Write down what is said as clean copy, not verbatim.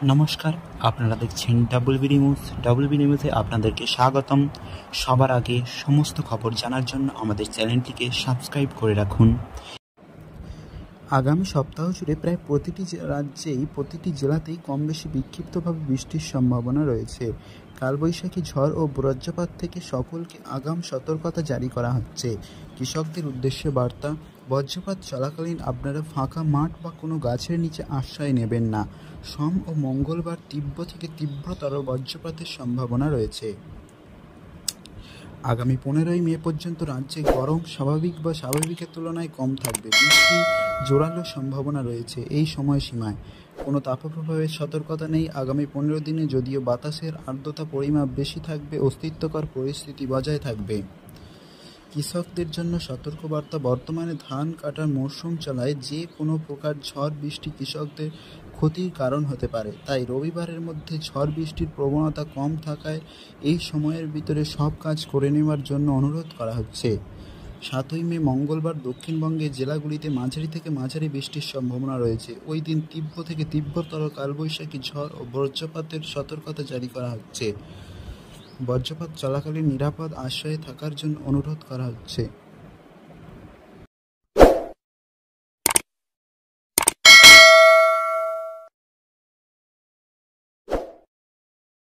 নমস্কার, আপনারা দেখছেন ডাব্লিউবি নিউজ। ডাব্লিউবি নিউজে আপনাদেরকে স্বাগতম। সবার আগে সমস্ত খবর জানার জন্য আমাদের চ্যানেলটিকে সাবস্ক্রাইব করে রাখুন। আগামী সপ্তাহ জুড়ে প্রায় প্রতিটি জেলাতেই কম বেশি বিক্ষিপ্তভাবে বৃষ্টির সম্ভাবনা রয়েছে। কালবৈশাখী ঝড় ও বজ্রপাত থেকে সকলকে আগাম সতর্কতা জারি করা হচ্ছে। কৃষকদের উদ্দেশ্যে বার্তা: বজ্রপাত চলাকালীন আপনারা ফাঁকা মাঠ বা কোনো গাছের নিচে আশ্রয় নেবেন না। সোম ও মঙ্গলবার তীব্র থেকে তীব্রতর বজ্রপাতের সম্ভাবনা রয়েছে। আগামী 15ই মে পর্যন্ত রাজ্যে গরম স্বাভাবিকের তুলনায় কম থাকবে। বৃষ্টি জোরালো সম্ভাবনা রয়েছে এই সময়সীমায়। কোনো তাপপ্রবাহের সতর্কতা নেই আগামী 15 দিনে, যদিও বাতাসের আর্দ্রতা পরিমাপ বেশি থাকবে। অস্তিত্বকর পরিস্থিতি বজায় থাকবে। কৃষকদের জন্য সতর্কবার্তা: বর্তমানে ধান কাটার মরশুম চলায় যে কোনো প্রকার ঝড় বৃষ্টি কৃষকদের ক্ষতির কারণ হতে পারে। তাই রবিবারের মধ্যে ঝড় বৃষ্টির প্রবণতা কম থাকায় এই সময়ের ভিতরে সব কাজ করে নেওয়ার জন্য অনুরোধ করা হচ্ছে। 7ই মে মঙ্গলবার দক্ষিণবঙ্গের জেলাগুলিতে মাঝারি থেকে মাঝারি বৃষ্টির সম্ভাবনা রয়েছে। ওই দিন তীব্র থেকে তীব্রতর কালবৈশাখী ঝড় ও বজ্রপাতের সতর্কতা জারি করা হচ্ছে। বজ্রপাত চলাকালীন নিরাপদ আশ্রয়ে থাকার জন্য অনুরোধ করা হচ্ছে।